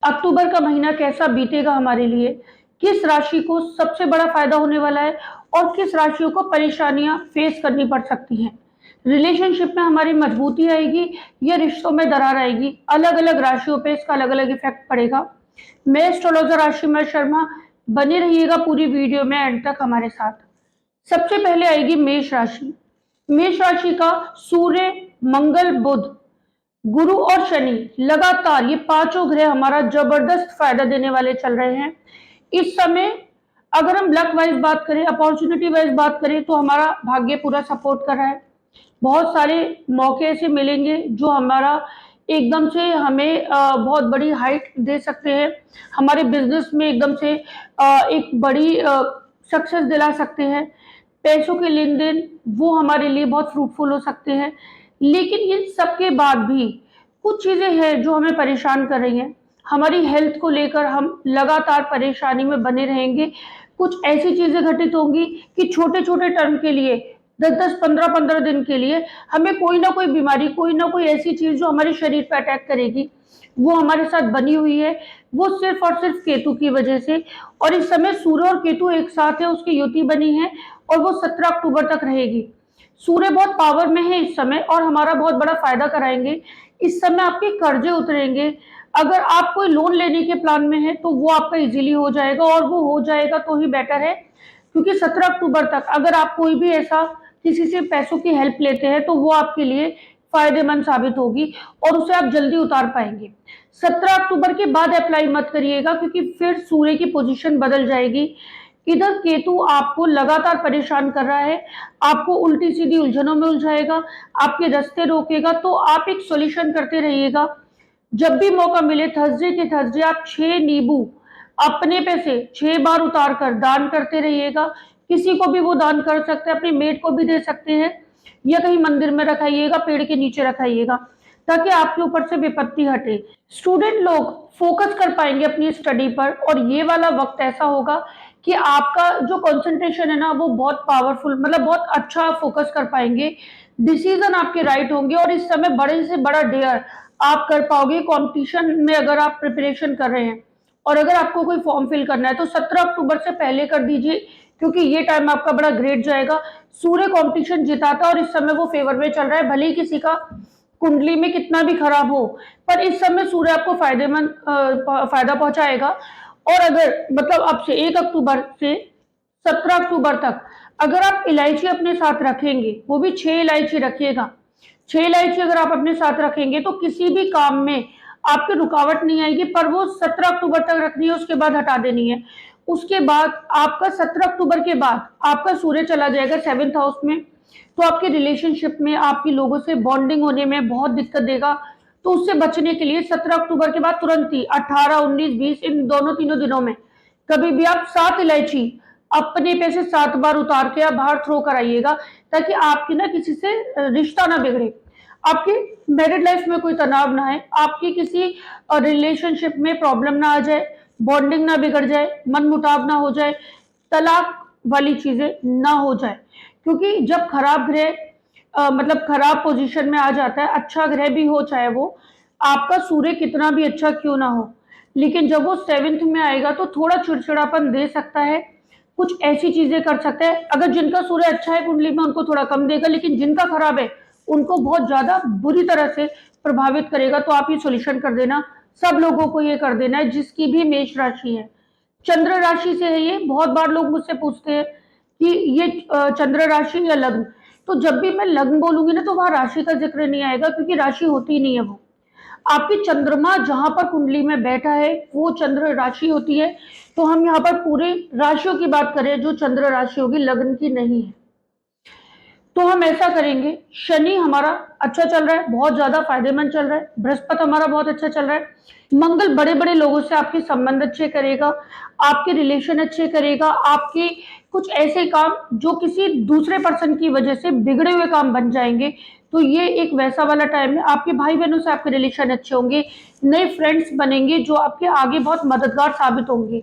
अक्टूबर का महीना कैसा बीतेगा हमारे लिए, किस राशि को सबसे बड़ा फायदा होने वाला है और किस राशियों को परेशानियां फेस करनी पड़ सकती हैं। रिलेशनशिप में हमारी मजबूती आएगी या रिश्तों में दरार आएगी, अलग अलग राशियों पे इसका अलग अलग इफेक्ट पड़ेगा। मैं एस्ट्रोलॉजर राशिमल शर्मा, बने रहिएगा पूरी वीडियो में एंड तक हमारे साथ। सबसे पहले आएगी मेष राशि। मेष राशि का सूर्य, मंगल, बुध, गुरु और शनि लगातार ये पांचों ग्रह हमारा जबरदस्त फायदा देने वाले चल रहे हैं इस समय। अगर हम लक वाइज बात करें, अपॉर्चुनिटी वाइज बात करें, तो हमारा भाग्य पूरा सपोर्ट कर रहा है। बहुत सारे मौके ऐसे मिलेंगे जो हमारा एकदम से हमें बहुत बड़ी हाइट दे सकते हैं, हमारे बिजनेस में एकदम से एक बड़ी सक्सेस दिला सकते हैं। पैसों के लेन देन वो हमारे लिए बहुत फ्रूटफुल हो सकते हैं। लेकिन इन सब के बाद भी कुछ चीज़ें हैं जो हमें परेशान कर रही हैं। हमारी हेल्थ को लेकर हम लगातार परेशानी में बने रहेंगे। कुछ ऐसी चीज़ें घटित होंगी कि छोटे छोटे टर्म के लिए 10-10, 15-15 दिन के लिए हमें कोई ना कोई बीमारी, कोई ना कोई ऐसी चीज़ जो हमारे शरीर पर अटैक करेगी, वो हमारे साथ बनी हुई है। वो सिर्फ और सिर्फ केतु की वजह से। और इस समय सूर्य और केतु एक साथ है, उसकी युति बनी है और वो 17 अक्टूबर तक रहेगी। सूर्य बहुत पावर में है इस समय और हमारा बहुत बड़ा फायदा कराएंगे। इस समय आपके कर्जे उतरेंगे। अगर आप कोई लोन लेने के प्लान में है तो वो आपका इजीली हो जाएगा, और वो हो जाएगा तो ही बेटर है, क्योंकि 17 अक्टूबर तक अगर आप कोई भी ऐसा किसी से पैसों की हेल्प लेते हैं तो वो आपके लिए फायदेमंद साबित होगी और उसे आप जल्दी उतार पाएंगे। 17 अक्टूबर के बाद अप्लाई मत करिएगा, क्योंकि फिर सूर्य की पोजीशन बदल जाएगी। इधर केतु आपको लगातार परेशान कर रहा है, आपको उल्टी सीधी उलझनों में उलझाएगा, आपके रास्ते रोकेगा। तो आप एक सॉल्यूशन करते रहिएगा। जब भी मौका मिले थर्सडे के थर्सडे आप 6 नींबू अपने पैसे 6 बार उतार कर दान करते रहिएगा। किसी को भी वो दान कर सकते हैं, अपनी मेड को भी दे सकते हैं, या कहीं मंदिर में रखाइएगा, पेड़ के नीचे रखाइएगा, ताकि आपके ऊपर से विपत्ति हटे। स्टूडेंट लोग फोकस कर पाएंगे अपनी स्टडी पर, और ये वाला वक्त ऐसा होगा कि आपका जो कंसंट्रेशन है ना वो बहुत पावरफुल, मतलब बहुत अच्छा फोकस कर पाएंगे। डिसीजन आपके राइट होंगे और इस समय बड़े से बड़ा डेयर आप कर पाओगे कंपटीशन में। अगर आप प्रिपरेशन कर रहे हैं और अगर आपको कोई फॉर्म फिल करना है तो 17 अक्टूबर से पहले कर दीजिए, क्योंकि ये टाइम आपका बड़ा ग्रेट जाएगा। सूर्य कंपटीशन जिताता और इस समय वो फेवर में चल रहा है, भले ही किसी का कुंडली में कितना भी खराब हो, पर इस समय सूर्य आपको फायदा पहुंचाएगा। और अगर मतलब अब से 1 अक्टूबर से 17 अक्टूबर तक अगर आप इलायची अपने साथ रखेंगे, वो भी 6 इलायची रखिएगा। 6 इलायची अगर आप अपने साथ रखेंगे तो किसी भी काम में आपकी रुकावट नहीं आएगी, पर वो 17 अक्टूबर तक रखनी है, उसके बाद हटा देनी है। उसके बाद आपका 17 अक्टूबर के बाद आपका सूर्य चला जाएगा 7th हाउस में, तो आपके रिलेशनशिप में, आपकी लोगों से बॉन्डिंग होने में बहुत दिक्कत देगा। तो उससे बचने के लिए 17 अक्टूबर के बाद तुरंत ही 18, 19, 20 इन दोनों तीनों दिनों में कभी भी आप 7 इलायची अपने पैसे 7 बार उतार के आप बाहर थ्रो कराइएगा, ताकि आपकी ना किसी से रिश्ता ना बिगड़े, आपकी मैरिड लाइफ में कोई तनाव ना आए, आपकी किसी रिलेशनशिप में प्रॉब्लम ना आ जाए, बॉन्डिंग ना बिगड़ जाए, मन मुटाव ना हो जाए, तलाक वाली चीजें ना हो जाए। क्योंकि जब खराब ग्रह मतलब खराब पोजीशन में आ जाता है, अच्छा ग्रह भी हो चाहे वो आपका सूर्य कितना भी अच्छा क्यों ना हो, लेकिन जब वो 7th में आएगा तो थोड़ा चिड़चिड़ापन दे सकता है, कुछ ऐसी चीजें कर सकता है। अगर जिनका सूर्य अच्छा है कुंडली में उनको थोड़ा कम देगा, लेकिन जिनका खराब है उनको बहुत ज्यादा बुरी तरह से प्रभावित करेगा। तो आप ये सोल्यूशन कर देना, सब लोगों को ये कर देना है जिसकी भी मेष राशि है। चंद्र राशि से है ये। बहुत बार लोग मुझसे पूछते हैं कि ये चंद्र राशि या लग्न, तो जब भी मैं लग्न बोलूंगी ना तो वहां राशि का जिक्र नहीं आएगा, क्योंकि राशि होती नहीं है। वो आपकी चंद्रमा जहां पर कुंडली में बैठा है वो चंद्र राशि होती है। तो हम यहाँ पर पूरे राशियों की बात करें जो चंद्र राशि होगी, लग्न की नहीं है। तो हम ऐसा करेंगे, शनि हमारा अच्छा चल रहा है, बहुत ज्यादा फायदेमंद चल रहा है। बृहस्पति हमारा बहुत अच्छा चल रहा है। मंगल बड़े बड़े लोगों से आपके संबंध अच्छे करेगा, आपके रिलेशन अच्छे करेगा, आपके कुछ ऐसे काम जो किसी दूसरे पर्सन की वजह से बिगड़े हुए काम बन जाएंगे। तो ये एक वैसा वाला टाइम है। आपके भाई बहनों से आपके रिलेशन अच्छे होंगे, नए फ्रेंड्स बनेंगे जो आपके आगे बहुत मददगार साबित होंगे।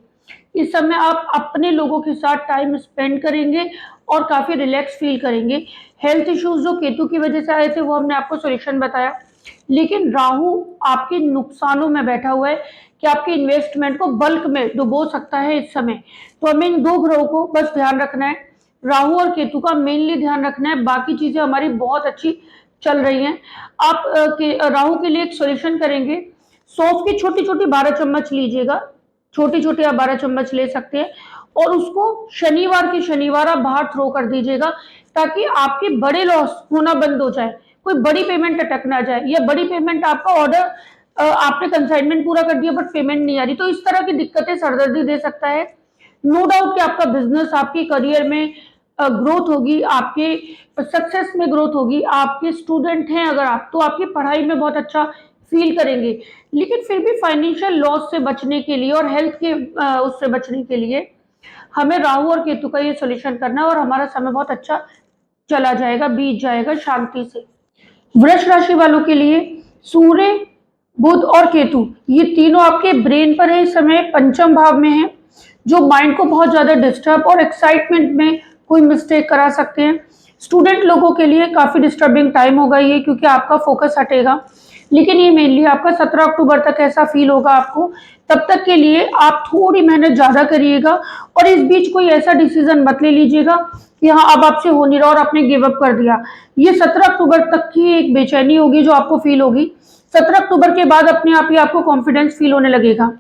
इस समय आप अपने लोगों के साथ टाइम स्पेंड करेंगे और काफी रिलैक्स फील करेंगे। हेल्थ इश्यूज जो केतु की वजह से आए थे वो हमने आपको सॉल्यूशन बताया। लेकिन राहु आपके नुकसानों में बैठा हुआ है कि आपके इन्वेस्टमेंट को बल्क में डुबो सकता है इस समय। तो हमें इन दो ग्रहों को बस ध्यान रखना है, राहु और केतु का मेनली ध्यान रखना है, बाकी चीजें हमारी बहुत अच्छी चल रही हैं। आप राहु के लिए एक सॉल्यूशन करेंगे, सौंफ की छोटी छोटी 12 चम्मच लीजिएगा, छोटी छोटी आप 12 चम्मच ले सकते हैं, और उसको शनिवार के शनिवार आप बाहर थ्रो कर दीजिएगा, ताकि आपके बड़े लॉस होना बंद हो जाए, कोई बड़ी पेमेंट अटक ना जाए, या बड़ी पेमेंट आपका ऑर्डर आपने कंसाइनमेंट पूरा कर दिया बट पेमेंट नहीं आ रही, तो इस तरह की दिक्कतें सरदर्दी दे सकता है। नो डाउट कि आपका बिजनेस, आपके करियर में ग्रोथ होगी, आपके सक्सेस में ग्रोथ होगी, आपके स्टूडेंट हैं अगर आप, तो आपकी पढ़ाई में बहुत अच्छा फील करेंगे। लेकिन फिर भी फाइनेंशियल लॉस से बचने के लिए और हेल्थ के उससे बचने के लिए हमें राहु और केतु का ये सोल्यूशन करना है, और हमारा समय बहुत अच्छा चला जाएगा, बीत जाएगा शांति से। वृष राशि वालों के लिए सूर्य, बुध और केतु ये तीनों आपके ब्रेन पर है, इस समय पंचम भाव में है, जो माइंड को बहुत ज्यादा डिस्टर्ब और एक्साइटमेंट में कोई मिस्टेक करा सकते हैं। स्टूडेंट लोगों के लिए काफी डिस्टर्बिंग टाइम होगा ये, क्योंकि आपका फोकस हटेगा। लेकिन ये मेनली आपका 17 अक्टूबर तक ऐसा फील होगा आपको, तब तक के लिए आप थोड़ी मेहनत ज्यादा करिएगा, और इस बीच कोई ऐसा डिसीजन मत ले लीजिएगा कि हाँ अब आपसे हो नहीं रहा और आपने गिव अप कर दिया। ये 17 अक्टूबर तक की एक बेचैनी होगी जो आपको फील होगी। 17 अक्टूबर के बाद अपने आप ही आपको कॉन्फिडेंस फील होने लगेगा।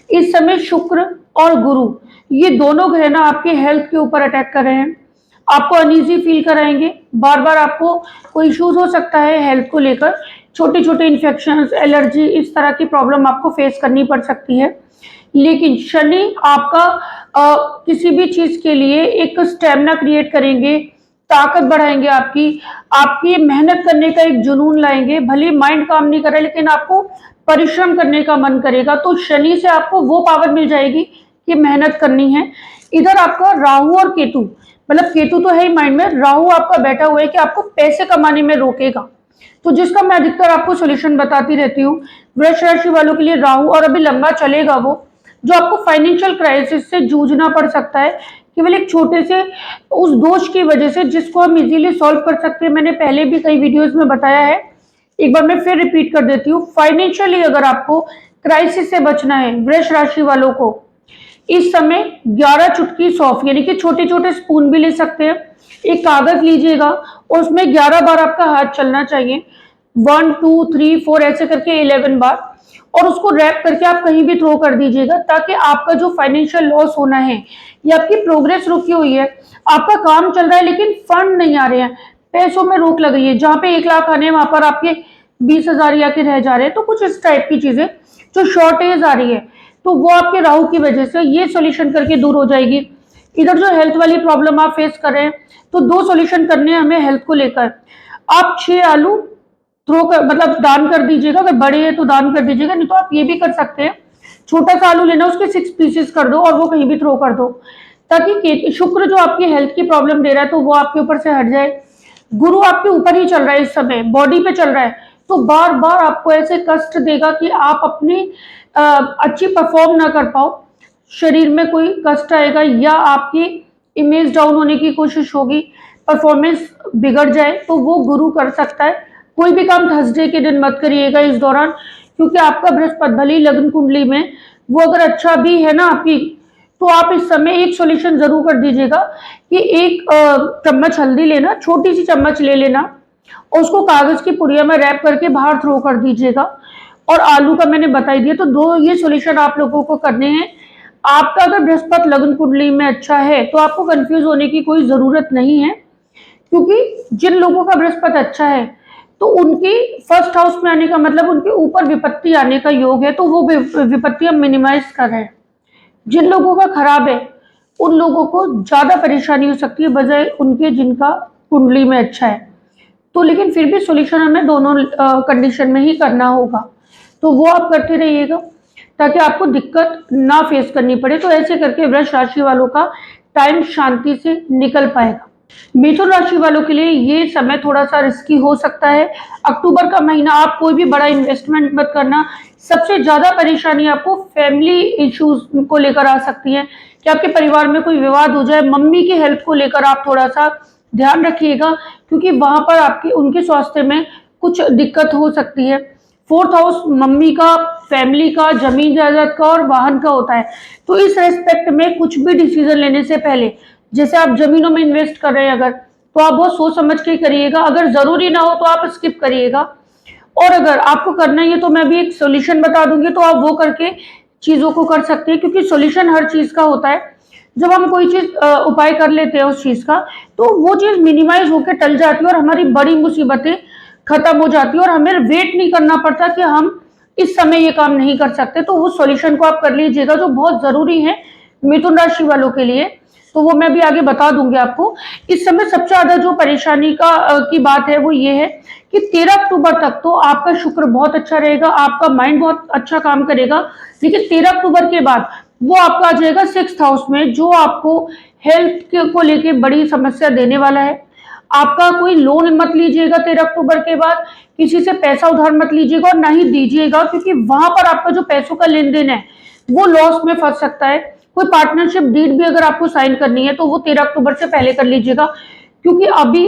इस समय शुक्र और गुरु ये दोनों ग्रह ना आपके हेल्थ के ऊपर अटैक कर रहे हैं, आपको अनईजी फील कराएंगे, बार बार आपको कोई इश्यूज हो सकता है हेल्थ को लेकर, छोटे छोटे इन्फेक्शन, एलर्जी, इस तरह की प्रॉब्लम आपको फेस करनी पड़ सकती है। लेकिन शनि आपका किसी भी चीज के लिए एक स्टेमिना क्रिएट करेंगे, ताकत बढ़ाएंगे आपकी, आपकी मेहनत करने का एक जुनून लाएंगे, भले माइंड काम नहीं करे लेकिन आपको परिश्रम करने का मन करेगा, तो शनि से आपको वो पावर मिल जाएगी कि मेहनत करनी है। इधर आपका राहु और केतु, मतलब केतु तो है ही माइंड में, राहु आपका बैठा हुआ है कि आपको पैसे कमाने में रोकेगा, तो जिसका मैं अधिकतर आपको सोल्यूशन बताती रहती हूँ। वृष राशि वालों के लिए राहु, और अभी लंबा चलेगा वो, जो आपको फाइनेंशियल क्राइसिस से जूझना पड़ सकता है केवल एक छोटे से उस दोष की वजह से, जिसको हम इजीली सॉल्व कर सकते हैं। मैंने पहले भी कई वीडियोस में बताया है, एक बार मैं फिर रिपीट कर देती हूँ। फाइनेंशियली अगर आपको क्राइसिस से बचना है वृष राशि वालों को, इस समय 11 चुटकी सौंफ, यानी कि छोटे छोटे स्पून भी ले सकते हैं, एक कागज लीजिएगा और उसमें 11 बार आपका हाथ चलना चाहिए, 1 2 3 4 ऐसे करके 11 बार, और उसको रैप करके आप कहीं भी थ्रो कर दीजिएगा, ताकि आपका जो फाइनेंशियल लॉस होना है या आपकी प्रोग्रेस रुकी हुई है, आपका काम चल रहा है लेकिन फंड नहीं आ रहे हैं, पैसों में रोक लग रही है, जहां पे 1 लाख आने वहां पर आपके 20,000 या के रह जा रहे हैं, तो कुछ इस टाइप की चीजें जो शॉर्टेज आ रही है, तो वो आपके राहु की वजह से ये सॉल्यूशन करके दूर हो जाएगी। इधर जो हेल्थ वाली प्रॉब्लम आप फेस कर रहे हैं, तो 2 सॉल्यूशन करने हैं हमें हेल्थ को लेकर। आप 6 आलू थ्रो कर, मतलब दान कर दीजिएगा, अगर बड़े हैं तो दान कर दीजिएगा, नहीं तो आप ये भी कर सकते हैं, छोटा सा आलू लेना, उसके 6 पीसेस कर दो और वो कहीं भी थ्रो कर दो, ताकि शुक्र जो आपकी हेल्थ की प्रॉब्लम दे रहा है तो वो आपके ऊपर से हट जाए। गुरु आपके ऊपर ही चल रहा है इस समय, बॉडी पे चल रहा है, तो बार बार आपको ऐसे कष्ट देगा कि आप अपनी अच्छी परफॉर्म ना कर पाओ, शरीर में कोई कष्ट आएगा, या आपकी इमेज डाउन होने की कोशिश होगी, परफॉर्मेंस बिगड़ जाए, तो वो गुरु कर सकता है। कोई भी काम थर्सडे के दिन मत करिएगा इस दौरान, क्योंकि आपका बृहस्पति भले ही लग्न कुंडली में वो अगर अच्छा भी है ना आपकी, तो आप इस समय एक सॉल्यूशन जरूर कर दीजिएगा कि एक चम्मच हल्दी लेना, छोटी सी चम्मच ले लेना, और उसको कागज की पुड़िया में रैप करके बाहर थ्रो कर दीजिएगा। और आलू का मैंने बताई दिया, तो 2 ये सॉल्यूशन आप लोगों को करने हैं। आपका अगर बृहस्पति लग्न कुंडली में अच्छा है तो आपको कंफ्यूज होने की कोई जरूरत नहीं है, क्योंकि जिन लोगों का बृहस्पति अच्छा है तो उनकी फर्स्ट हाउस में आने का मतलब उनके ऊपर विपत्ति आने का योग है, तो वो विपत्ति हम मिनिमाइज कर रहे हैं। जिन लोगों का खराब है उन लोगों को ज्यादा परेशानी हो सकती है बजाय उनके जिनका कुंडली में अच्छा है, तो लेकिन फिर भी सॉल्यूशन हमें दोनों कंडीशन में ही करना होगा, तो वो आप करते रहिएगा ताकि आपको दिक्कत ना फेस करनी पड़े। तो ऐसे करके वृष राशि वालों का टाइम शांति से निकल पाएगा। मिथुन राशि वालों के लिए ये समय थोड़ा सा रिस्की हो सकता है। अक्टूबर का महीना आप कोई भी बड़ा इन्वेस्टमेंट मत करना। सबसे ज्यादा परेशानी आपको फैमिली इश्यूज को लेकर आ सकती है कि आपके परिवार में कोई विवाद हो जाए, मम्मी की हेल्थ को लेकर आप थोड़ा सा ध्यान रखिएगा, क्योंकि वहां पर आपके उनके स्वास्थ्य में कुछ दिक्कत हो सकती है। फोर्थ हाउस मम्मी का, फैमिली का, जमीन जायदाद का और वाहन का होता है। तो इस रेस्पेक्ट में कुछ भी डिसीजन लेने से पहले, जैसे आप जमीनों में इन्वेस्ट कर रहे हैं अगर, तो आप बहुत सोच समझ के करिएगा। अगर जरूरी ना हो तो आप स्किप करिएगा, और अगर आपको करना ही है तो मैं भी एक सोल्यूशन बता दूंगी, तो आप वो करके चीजों को कर सकते हैं, क्योंकि सोल्यूशन हर चीज का होता है। जब हम कोई चीज उपाय कर लेते हैं उस चीज का, तो वो चीज मिनिमाइज होकर टल जाती है और हमारी बड़ी मुसीबतें खत्म हो जाती है और हमें वेट नहीं करना पड़ता कि हम इस समय ये काम नहीं कर सकते। तो उस सॉल्यूशन को आप कर लीजिएगा जो बहुत जरूरी है मिथुन राशि वालों के लिए। तो वो मैं भी आगे बता दूंगी आपको। इस समय सबसे ज्यादा जो परेशानी की बात है वो ये है कि 13 अक्टूबर तक तो आपका शुक्र बहुत अच्छा रहेगा, आपका माइंड बहुत अच्छा काम करेगा। लेकिन 13 अक्टूबर के बाद वो आपका आ जाएगा 6th हाउस में, जो आपको हेल्थ को लेके बड़ी समस्या देने वाला है। आपका कोई लोन मत लीजिएगा 13 अक्टूबर के बाद, किसी से पैसा उधार मत लीजिएगा और ना ही दीजिएगा, क्योंकि वहां पर आपका जो पैसों का लेन देन है वो लॉस में फंस सकता है। कोई पार्टनरशिप डीड भी अगर आपको साइन करनी है तो वो 13 अक्टूबर से पहले कर लीजिएगा, क्योंकि अभी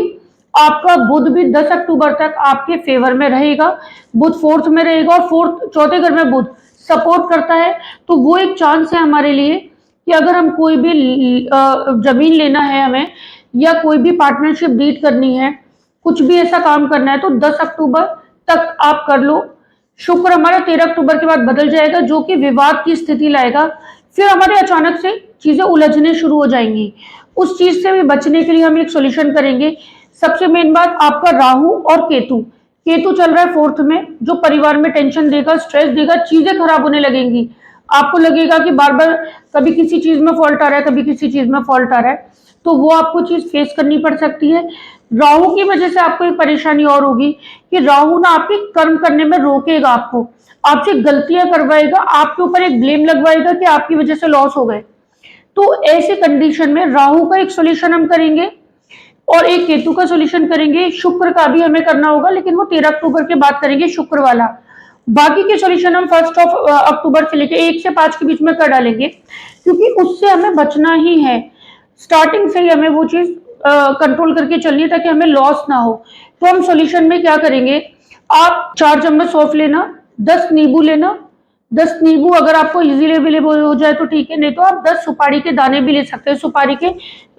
आपका बुध भी 10 अक्टूबर तक आपके फेवर में रहेगा। बुध फोर्थ में रहेगा और चौथे घर में बुध सपोर्ट करता है। तो वो एक चांस है हमारे लिए कि अगर हम कोई भी जमीन लेना है हमें, या कोई भी पार्टनरशिप डीड करनी है, कुछ भी ऐसा काम करना है, तो 10 अक्टूबर तक आप कर लो। शुक्र हमारा 13 अक्टूबर के बाद बदल जाएगा, जो कि विवाद की स्थिति लाएगा। फिर हमारे अचानक से चीजें उलझने शुरू हो जाएंगी। उस चीज से भी बचने के लिए हम एक सॉल्यूशन करेंगे। सबसे मेन बात, आपका राहु और केतु, केतु चल रहा है फोर्थ में, जो परिवार में टेंशन देगा, स्ट्रेस देगा, चीजें खराब होने लगेंगी। आपको लगेगा कि बार बार कभी किसी चीज में फॉल्ट आ रहा है, कभी किसी चीज में फॉल्ट आ रहा है, तो वो आपको चीज फेस करनी पड़ सकती है। राहु की वजह से आपको एक परेशानी और होगी कि राहु ना आपके कर्म करने में रोकेगा, आपको आपसे गलतियां करवाएगा, आपके ऊपर एक ब्लेम लगवाएगा कि आपकी वजह से लॉस हो गए। तो ऐसी कंडीशन में राहु का एक सोल्यूशन हम करेंगे और एक केतु का सोल्यूशन करेंगे। शुक्र का भी हमें करना होगा, लेकिन वो 13 अक्टूबर के बाद करेंगे शुक्र वाला। बाकी के सोल्यूशन हम 1 अक्टूबर से लेकर 1 से 5 के बीच में कर डालेंगे, क्योंकि उससे हमें बचना ही है। स्टार्टिंग से ही हमें वो चीज कंट्रोल करके चलनी है ताकि हमें लॉस ना हो। तो हम सॉल्यूशन में क्या करेंगे, आप 4 चम्मच सौंफ लेना, 10 नींबू लेना। 10 नींबू अगर आपको इजीली अवेलेबल हो जाए तो ठीक है, नहीं तो आप 10 सुपारी के दाने भी ले सकते हैं। सुपारी के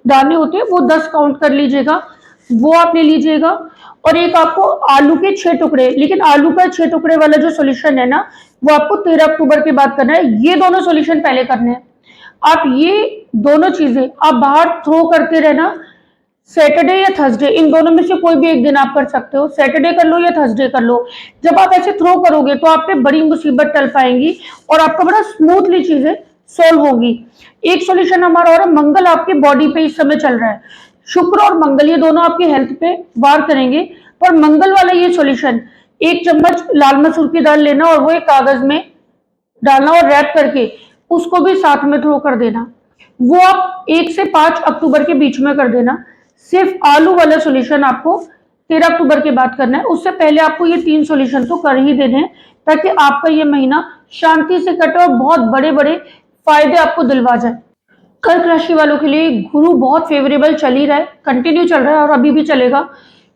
दाने होते हैं वो 10 काउंट कर लीजिएगा, वो आप ले लीजिएगा। और एक आपको आलू के 6 टुकड़े, लेकिन आलू का 6 टुकड़े वाला जो सोल्यूशन है ना, वो आपको 13 अक्टूबर के बाद करना है। ये दोनों सोल्यूशन पहले करने हैं। आप ये दोनों चीजें आप बाहर थ्रो करते रहना, सैटरडे या थर्सडे, इन दोनों में से कोई भी एक दिन आप कर सकते हो। सैटरडे कर लो या थर्सडे कर लो। जब आप ऐसे थ्रो करोगे तो आप पे बड़ी मुसीबत टल पाएंगी और आपका बड़ा स्मूथली चीजें सॉल्व होगी। एक सॉल्यूशन हमारा और मंगल आपकी बॉडी पे इस समय चल रहा है। शुक्र और मंगल ये दोनों आपकी हेल्थ पे वार करेंगे, पर मंगल वाला ये सॉल्यूशन, 1 चम्मच लाल मसूर की दाल लेना और वो एक कागज में डालना और रैप करके उसको भी साथ में थ्रो कर देना। वो आप 1 से 5 अक्टूबर के बीच में कर देना। सिर्फ आलू वाला सॉल्यूशन आपको 13 अक्टूबर के बाद करना है। उससे पहले आपको ये 3 सॉल्यूशन तो कर ही देने हैं, ताकि आपका ये महीना शांति से कटे और बहुत बड़े बड़े फायदे आपको दिलवा जाए। कर्क राशि वालों के लिए गुरु बहुत फेवरेबल चल ही रहा है, कंटिन्यू चल रहा है और अभी भी चलेगा।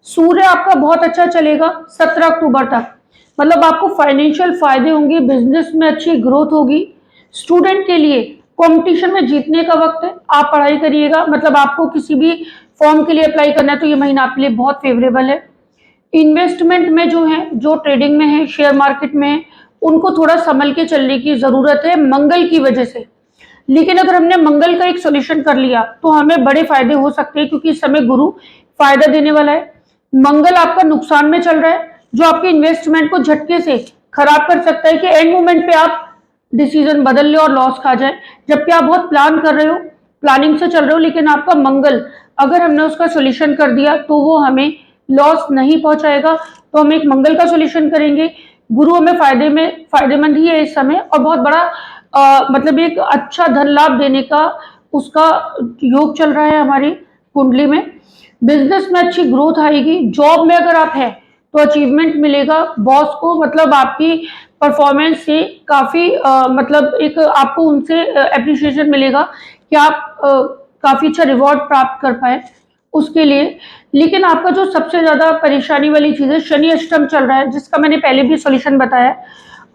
सूर्य आपका बहुत अच्छा चलेगा 17 अक्टूबर तक, मतलब आपको फाइनेंशियल फायदे होंगे, बिजनेस में अच्छी ग्रोथ होगी। स्टूडेंट के लिए कंपटीशन में जीतने का वक्त है, आप पढ़ाई करिएगा। मतलब आपको किसी भी फॉर्म के लिए अप्लाई करना है तो ये महीना आपके लिए बहुत फेवरेबल है। इन्वेस्टमेंट में जो है, जो ट्रेडिंग में है, शेयर मार्केट में है, उनको थोड़ा संभल के चलने की जरूरत है मंगल की वजह से। लेकिन अगर हमने मंगल का एक सोल्यूशन कर लिया तो हमें बड़े फायदे हो सकते हैं, क्योंकि इस समय गुरु फायदा देने वाला है। मंगल आपका नुकसान में चल रहा है, जो आपके इन्वेस्टमेंट को झटके से खराब कर सकता है कि एंड मोमेंट पे आप डिसीजन बदल ले और लॉस खा जाए। जबकि आप बहुत प्लान कर रहे हो, प्लानिंग से चल रहे हो, लेकिन आपका मंगल, अगर हमने उसका सोल्यूशन कर दिया तो वो हमें लॉस नहीं पहुंचाएगा। तो हम एक मंगल का सोल्यूशन करेंगे। गुरु हमें फायदेमंद ही है इस समय, और बहुत बड़ा मतलब एक अच्छा धन लाभ देने का उसका योग चल रहा है हमारी कुंडली में। बिजनेस में अच्छी ग्रोथ आएगी। जॉब में अगर आप हैं तो अचीवमेंट मिलेगा बॉस को, मतलब आपकी परफॉर्मेंस से काफी मतलब एक आपको उनसे अप्रिशिएशन मिलेगा कि आप काफी अच्छा रिवॉर्ड प्राप्त कर पाए। उसके लिए। लेकिन आपका जो सबसे ज़्यादा परेशानी वाली चीज़ है, शनि अष्टम चल रहा है, जिसका मैंने पहले भी सॉल्यूशन बताया।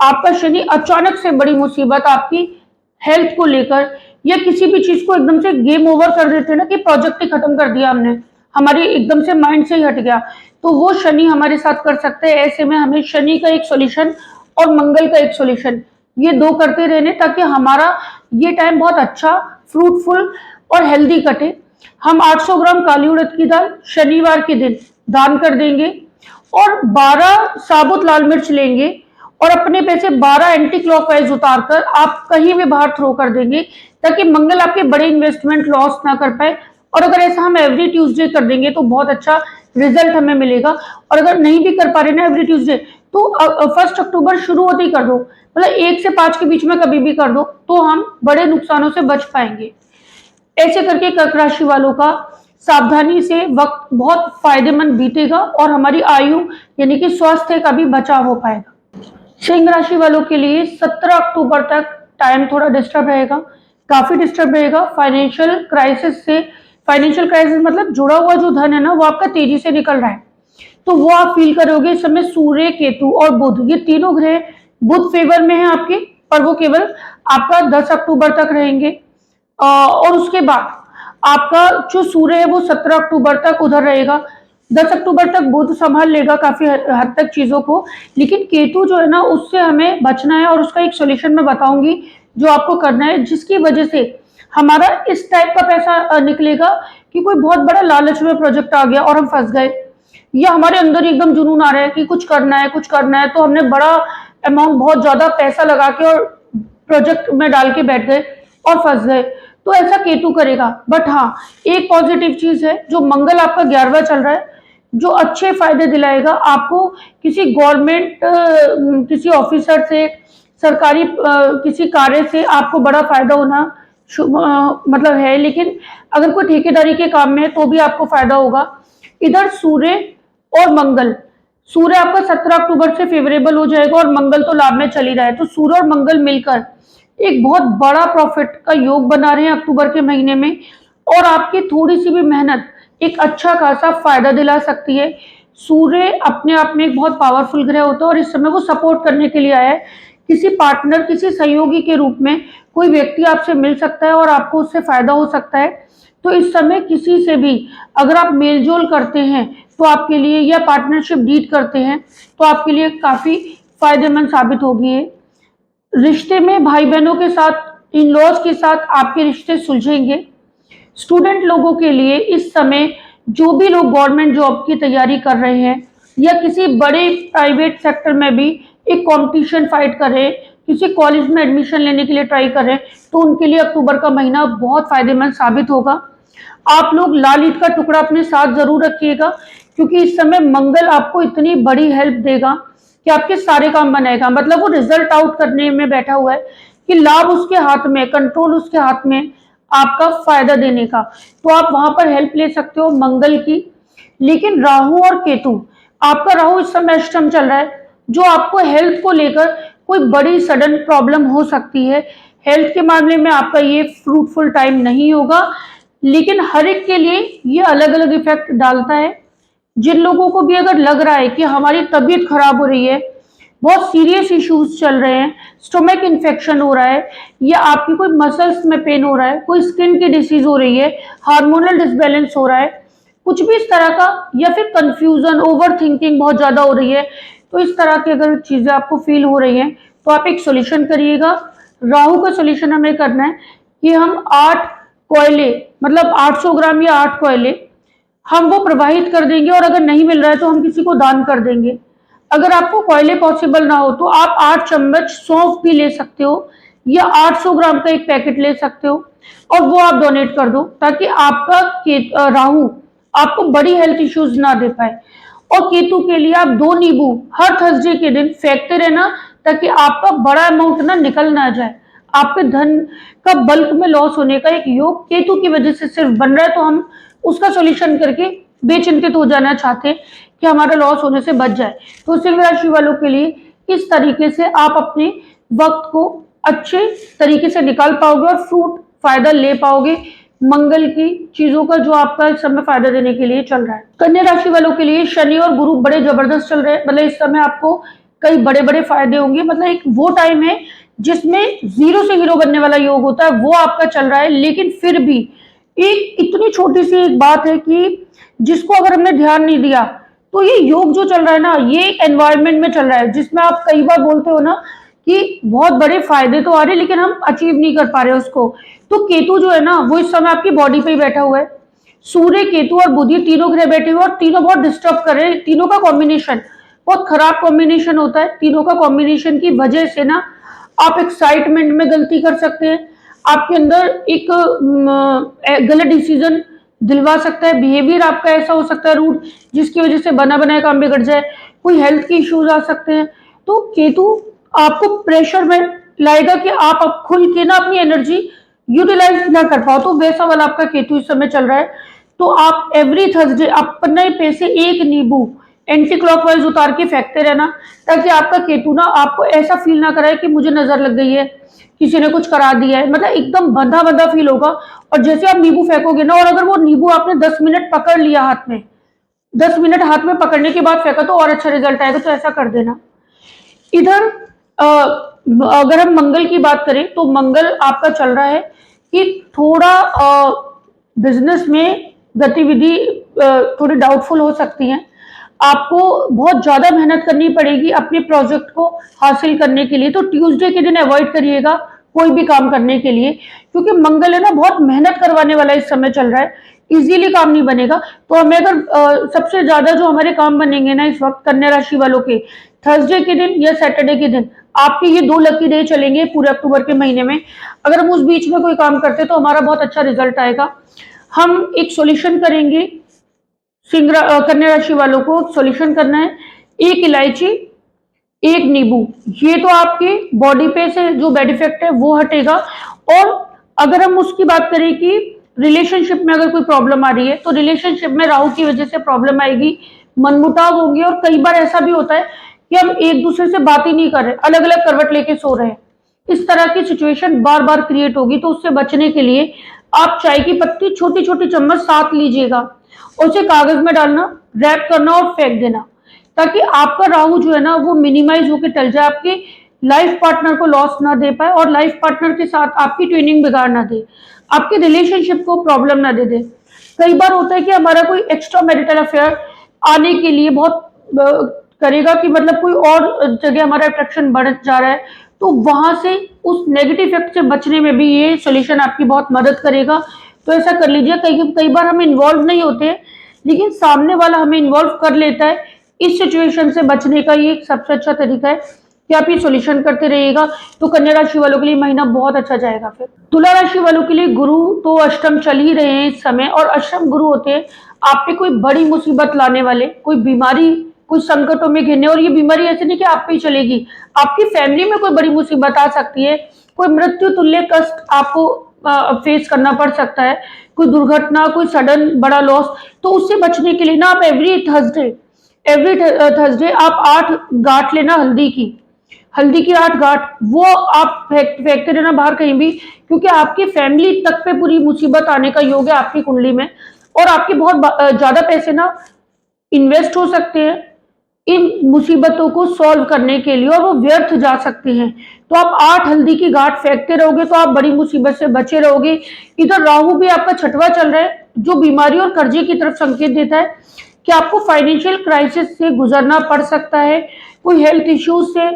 आपका शनि अचानक से बड़ी मुसीबत आपकी हेल्थ को लेकर, या किसी भी चीज़ को एकदम से गेम ओवर कर देते हैं ना, कि प्रोजेक्ट ही खत्म कर दिया हमने, हमारी एकदम से माइंड से ही हट गया, तो वो शनि हमारे साथ कर सकते हैं। ऐसे में हमें शनि का एक सॉल्यूशन और मंगल का एक सॉल्यूशन, ये दो करते रहने, ताकि हमारा ये टाइम बहुत अच्छा, फ्रूटफुल और हेल्दी कटे। हम 800 ग्राम काली उड़द की दाल शनिवार के दिन दान कर देंगे, और 12 साबुत लाल मिर्च लेंगे, और अपने पैसे 12 एंटी क्लॉकवाइज उतारकर आप कहीं भी बाहर थ्रो कर देंगे, ताकि मंगल आपके बड़े इन्वेस्टमेंट लॉस ना कर पाए। और अगर ऐसा हम एवरी ट्यूसडे कर देंगे तो बहुत अच्छा रिजल्ट हमें मिलेगा। और अगर नहीं भी कर पा रहे ना एवरी ट्यूसडे, तो 1 अक्टूबर शुरू होते ही कर दो, मतलब 1 से 5 के बीच में कभी भी कर दो, तो हम बड़े नुकसानों से बच पाएंगे। ऐसे करके कर्क राशि वालों का सावधानी से वक्त बहुत फायदेमंद बीतेगा, और हमारी आयु यानी कि स्वास्थ्य का भी बचाव हो पाएगा। सिंह राशि वालों के लिए 17 अक्टूबर तक टाइम थोड़ा डिस्टर्ब रहेगा, काफी डिस्टर्ब रहेगा। फाइनेंशियल क्राइसिस मतलब जुड़ा हुआ जो धन है ना, वो आपका तेजी से निकल रहा है, तो वो आप फील करोगे। इस समय सूर्य, केतु और बुध, ये तीनों ग्रह, बुध फेवर में है आपके, पर वो केवल आपका 10 अक्टूबर तक रहेंगे। और उसके बाद आपका जो सूर्य है वो 17 अक्टूबर तक उधर रहेगा। 10 अक्टूबर तक बुध संभाल लेगा काफी हद तक चीजों को, लेकिन केतु जो है ना, उससे हमें बचना है, और उसका एक सोल्यूशन मैं बताऊंगी जो आपको करना है, जिसकी वजह से हमारा इस टाइप का पैसा निकलेगा कि कोई बहुत बड़ा लालच में प्रोजेक्ट आ गया और हम फंस गए, या हमारे अंदर एकदम जुनून आ रहा है कि कुछ करना है, कुछ करना है, तो हमने बड़ा अमाउंट, बहुत ज्यादा पैसा लगा के और प्रोजेक्ट में डाल के बैठ गए और फंस गए। तो ऐसा केतु करेगा। बट हाँ, एक पॉजिटिव चीज है, जो मंगल आपका 11वां चल रहा है, जो अच्छे फायदे दिलाएगा आपको। किसी गवर्नमेंट किसी ऑफिसर से, सरकारी किसी कार्य से आपको बड़ा फायदा होना मतलब है। लेकिन अगर कोई ठेकेदारी के काम में है तो भी आपको फायदा होगा। इधर सूर्य और मंगल, सूर्य आपका 17 अक्टूबर से फेवरेबल हो जाएगा, और मंगल तो लाभ में चल ही रहा है, तो सूर्य और मंगल मिलकर एक बहुत बड़ा प्रॉफिट का योग बना रहे हैं अक्टूबर के महीने में, और आपकी थोड़ी सी भी मेहनत एक अच्छा खासा फायदा दिला सकती है। सूर्य अपने आप में एक बहुत पावरफुल ग्रह होता है, और इस समय वो सपोर्ट करने के लिए आया है। किसी पार्टनर, किसी सहयोगी के रूप में कोई व्यक्ति आपसे मिल सकता है और आपको उससे फायदा हो सकता है। तो इस समय किसी से भी अगर आप मेलजोल करते हैं तो आपके लिए, या पार्टनरशिप डीड करते हैं तो आपके लिए काफी फायदेमंद साबित होगी। रिश्ते में भाई बहनों के साथ, इन लॉज के साथ आपके रिश्ते सुलझेंगे। स्टूडेंट लोगों के लिए इस समय, जो भी लोग गवर्नमेंट जॉब की तैयारी कर रहे हैं, या किसी बड़े प्राइवेट सेक्टर में भी एक कंपटीशन फाइट कर रहे हैं, किसी कॉलेज में एडमिशन लेने के लिए ट्राई कर रहे हैं, तो उनके लिए अक्टूबर का महीना बहुत फायदेमंद साबित होगा। आप लोग लाल ईंट का टुकड़ा अपने साथ जरूर रखिएगा, क्योंकि इस समय मंगल आपको इतनी बड़ी हेल्प देगा कि आपके सारे काम बनाएगा। मतलब वो रिजल्ट आउट करने में बैठा हुआ है कि लाभ उसके हाथ में, कंट्रोल उसके हाथ में, आपका फायदा देने का। तो आप वहां पर हेल्प ले सकते हो मंगल की। लेकिन राहु और केतु, आपका राहु इस समय अष्टम चल रहा है, जो आपको हेल्थ को लेकर कोई बड़ी सडन प्रॉब्लम हो सकती है। हेल्थ के मामले में आपका ये फ्रूटफुल टाइम नहीं होगा, लेकिन हर एक के लिए ये अलग अलग इफेक्ट डालता है। जिन लोगों को भी अगर लग रहा है कि हमारी तबीयत खराब हो रही है, बहुत सीरियस इश्यूज चल रहे हैं, स्टोमक इन्फेक्शन हो रहा है, या आपकी कोई मसल्स में पेन हो रहा है, कोई स्किन की डिसीज हो रही है, हार्मोनल डिसबैलेंस हो रहा है, कुछ भी इस तरह का, या फिर कंफ्यूजन, ओवर थिंकिंग बहुत ज्यादा हो रही है, तो इस तरह की अगर चीजें आपको फील हो रही हैं तो आप एक सोल्यूशन करिएगा। राहु का सोल्यूशन हमें करना है कि हम 8 कोयले, मतलब 800 ग्राम या 8 कोयले, हम वो प्रवाहित कर देंगे, और अगर नहीं मिल रहा है तो हम किसी को दान कर देंगे। अगर आपको कोयले पॉसिबल ना हो तो आप 8 चम्मच सौंफ भी ले सकते हो, या 800 ग्राम का एक पैकेट ले सकते हो, और वो आप डोनेट कर दो, ताकि आपका राहु आपको बड़ी हेल्थ इश्यूज ना दे पाए। और केतु के लिए आप 2 नींबू हर थर्सडे के दिन फेंकते रहना, ताकि आपका बड़ा अमाउंट ना निकल ना जाए। आपके धन का बल्क में लॉस होने का एक योग केतु की वजह से सिर्फ बन रहा है, तो हम उसका सॉल्यूशन करके बेचिंतित हो जाना चाहते हैं कि हमारा लॉस होने से बच जाए। तो सिंह राशि वालों के लिए इस तरीके से आप अपने वक्त को अच्छे तरीके से निकाल पाओगे और फ्रूट फायदा ले पाओगे। मंगल की चीजों का जो आपका इस समय फायदा देने के लिए चल रहा है। कन्या राशि वालों के लिए शनि और गुरु बड़े जबरदस्त चल रहे हैं, मतलब इस समय आपको कई बड़े बड़े फायदे होंगे। मतलब एक वो टाइम है जिसमें जीरो से हीरो बनने वाला योग होता है, वो आपका चल रहा है। लेकिन फिर भी एक इतनी छोटी सी एक बात है कि जिसको अगर हमने ध्यान नहीं दिया तो ये योग जो चल रहा है ना, ये एनवायरनमेंट में चल रहा है जिसमें आप कई बार बोलते हो ना कि बहुत बड़े फायदे तो आ रहे हैं लेकिन हम अचीव नहीं कर पा रहे उसको। तो केतु जो है ना वो इस समय आपकी बॉडी पे ही बैठा हुआ है। सूर्य, केतु और बुध, ये तीनों ग्रह बैठे हुए और तीनों बहुत डिस्टर्ब कर रहे हैं। तीनों का कॉम्बिनेशन बहुत खराब कॉम्बिनेशन होता है। तीनों का कॉम्बिनेशन की वजह से ना आप एक्साइटमेंट में गलती कर सकते हैं, आपके अंदर एक गलत डिसीजन दिलवा सकता है। बिहेवियर आपका ऐसा हो सकता है रूड, जिसकी वजह से बना बनाया काम बिगड़ जाए। कोई हेल्थ के इश्यूज आ सकते हैं। तो केतु आपको प्रेशर में लाएगा कि आप अब खुल के ना अपनी एनर्जी यूटिलाइज ना कर पाओ। तो वैसा वाला आपका केतु इस समय चल रहा है। तो आप एवरी थर्सडे अपने पे से एक नींबू एंटी क्लॉकवाइज उतार के फेंकते रहना, ताकि आपका केतु ना आपको ऐसा फील ना कराए कि मुझे नजर लग गई है, किसी ने कुछ करा दिया है। मतलब एकदम बंधा बंधा फील होगा। और जैसे आप नींबू फेंकोगे ना, और अगर वो नींबू आपने 10 मिनट पकड़ लिया हाथ में, 10 मिनट हाथ में पकड़ने के बाद फेंका तो और अच्छा रिजल्ट आएगा। तो ऐसा कर देना। इधर अगर हम मंगल की बात करें तो मंगल आपका चल रहा है कि थोड़ा बिजनेस में गतिविधि थोड़ी डाउटफुल हो सकती है। आपको बहुत ज्यादा मेहनत करनी पड़ेगी अपने प्रोजेक्ट को हासिल करने के लिए। तो ट्यूसडे के दिन अवॉइड करिएगा कोई भी काम करने के लिए, क्योंकि मंगल है ना बहुत मेहनत करवाने वाला इस समय चल रहा है। इजीली काम नहीं बनेगा। तो हमें अगर सबसे ज्यादा जो हमारे काम बनेंगे ना इस वक्त कन्या राशि वालों के, थर्सडे के दिन या सैटरडे के दिन, आपके ये 2 लकी डे चलेंगे पूरे अक्टूबर के महीने में। अगर हम उस बीच में कोई काम करते तो हमारा बहुत अच्छा रिजल्ट आएगा। हम एक सॉल्यूशन करेंगे। कन्या राशि वालों को सॉल्यूशन करना है, 1 इलायची, 1 नींबू। ये तो आपके बॉडी पे से जो बैड इफेक्ट है वो हटेगा। और अगर हम उसकी बात करें कि रिलेशनशिप में अगर कोई प्रॉब्लम आ रही है, तो रिलेशनशिप में राहु की वजह से प्रॉब्लम आएगी, मनमुटाव होंगे। और कई बार ऐसा भी होता है कि हम एक दूसरे से बात ही नहीं कर रहे, अलग अलग करवट लेके सो रहे हैं। इस तरह की सिचुएशन बार बार क्रिएट होगी। तो उससे बचने के लिए आप चाय की पत्ती छोटी छोटी चम्मच साथ लीजिएगा, उसे कागज में डालना, रैप करना और फेंक देना, ताकि आपका राहु जो है ना वो मिनिमाइज होकर टल जाए, आपके लाइफ पार्टनर को लॉस ना दे पाए और लाइफ पार्टनर के साथ आपकी ट्विनिंग बिगाड़ ना दे, आपके रिलेशनशिप को प्रॉब्लम ना दे दे। कई बार होता है कि हमारा कोई एक्स्ट्रा मैरिटल अफेयर आने के लिए बहुत करेगा कि मतलब कोई और जगह हमारा अट्रैक्शन बढ़ जा रहा है। तो वहां से उस नेगेटिव इफेक्ट से बचने में भी ये सॉल्यूशन आपकी बहुत मदद करेगा। तो ऐसा कर लीजिए। कई बार हम इन्वॉल्व नहीं होते लेकिन सामने वाला हमें इन्वॉल्व कर लेता है। इस सिचुएशन से बचने का ये सबसे अच्छा तरीका है कि आप ये सॉल्यूशन करते रहिएगा। तो कन्या राशि वालों के लिए महीना बहुत अच्छा जाएगा। फिर तुला राशि वालों के लिए गुरु तो अष्टम चल ही रहे हैं इस समय, और अष्टम गुरु होते हैं आप पे कोई बड़ी मुसीबत लाने वाले, कोई बीमारी, कोई संकटों में घिरने। और ये बीमारी ऐसे नहीं कि आप पे ही चलेगी, आपकी फैमिली में कोई बड़ी मुसीबत आ सकती है, कोई मृत्यु तुल्य कष्ट आपको फेस करना पड़ सकता है, कोई दुर्घटना, कोई सडन बड़ा लॉस। तो उससे बचने के लिए ना आप एवरी थर्सडे आप 8 गांठ लेना हल्दी की 8 गांठ, वो आप फेंकते रहना बाहर कहीं भी, क्योंकि आपकी फैमिली तक पे पूरी मुसीबत आने का योग है आपकी कुंडली में। और आपके बहुत ज्यादा पैसे ना इन्वेस्ट हो सकते हैं इन मुसीबतों को सॉल्व करने के लिए, और वो व्यर्थ जा सकते हैं। तो आप 8 हल्दी की गांठ फेंकते रहोगे तो आप बड़ी मुसीबत से बचे रहोगे। इधर राहु भी आपका छठवां चल रहा है, जो बीमारी और कर्जे की तरफ संकेत देता है कि आपको फाइनेंशियल क्राइसिस से गुजरना पड़ सकता है, कोई हेल्थ इश्यूज से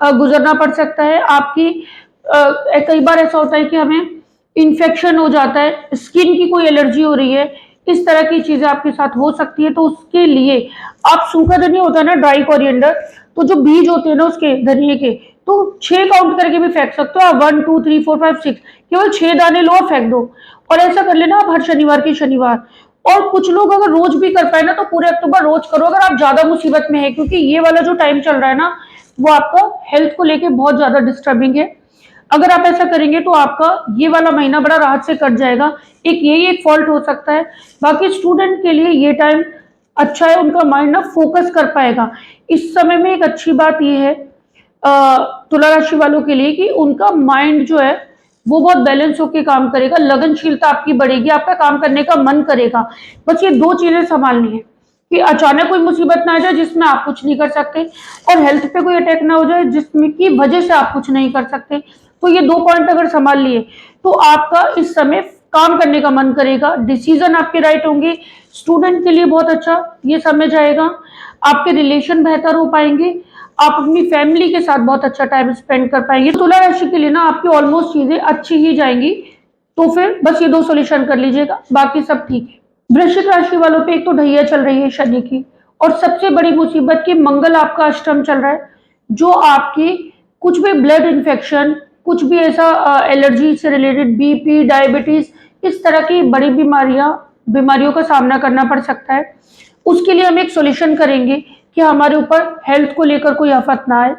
गुजरना पड़ सकता है। आपकी कई बार ऐसा होता है कि हमें इन्फेक्शन हो जाता है, स्किन की कोई एलर्जी हो रही है, इस तरह की चीजें आपके साथ हो सकती है। तो उसके लिए आप सूखा धनिया होता है ना, ड्राई कोरिएंडर, तो जो बीज होते हैं ना उसके धनिए के, तो 6 काउंट करके भी फेंक सकते हो आप, 1 2 3 4 5 6, केवल 6 दाने लो और फेंक दो। और ऐसा कर लेना आप हर शनिवार के शनिवार। और कुछ लोग अगर रोज भी कर पाए ना तो पूरे अक्टूबर रोज करो, अगर आप ज्यादा मुसीबत में है, क्योंकि ये वाला जो टाइम चल रहा है ना वो आपका हेल्थ को लेके बहुत ज्यादा डिस्टर्बिंग है। अगर आप ऐसा करेंगे तो आपका ये वाला महीना बड़ा राहत से कट जाएगा। एक यही एक फॉल्ट हो सकता है, बाकी स्टूडेंट के लिए ये टाइम अच्छा है, उनका माइंड ना फोकस कर पाएगा इस समय में। एक अच्छी बात ये है तुला राशि वालों के लिए कि उनका माइंड जो है वो बहुत बैलेंस होकर काम करेगा, लगनशीलता आपकी बढ़ेगी, आपका काम करने का मन करेगा। बस ये 2 चीज़ें सँभालनी है कि अचानक कोई मुसीबत ना आ जाए जिसमें आप कुछ नहीं कर सकते, और हेल्थ पे कोई अटैक ना हो जाए जिसमें की वजह से आप कुछ नहीं कर सकते। तो ये 2 पॉइंट अगर सँभाल लिए तो आपका इस समय काम करने का मन करेगा, डिसीज़न आपके राइट होंगे, स्टूडेंट के लिए बहुत अच्छा ये समय जाएगा, आपके रिलेशन बेहतर हो पाएँगे, आप अपनी फैमिली के साथ बहुत अच्छा टाइम स्पेंड कर पाएँगे। तुला राशि के लिए ना आपकी ऑलमोस्ट चीज़ें अच्छी ही जाएँगी, तो फिर बस ये 2 सॉल्यूशन कर लीजिएगा, बाकी सब ठीक है। वृश्चिक राशि वालों पे एक तो ढैया चल रही है शनि की, और सबसे बड़ी मुसीबत कि मंगल आपका अष्टम चल रहा है, जो आपकी कुछ भी ब्लड इन्फेक्शन, कुछ भी ऐसा एलर्जी से रिलेटेड बीपी, डायबिटीज, इस तरह की बड़ी बीमारियों का सामना करना पड़ सकता है। उसके लिए हम एक सॉल्यूशन करेंगे कि हमारे ऊपर हेल्थ को लेकर कोई आफत ना आए।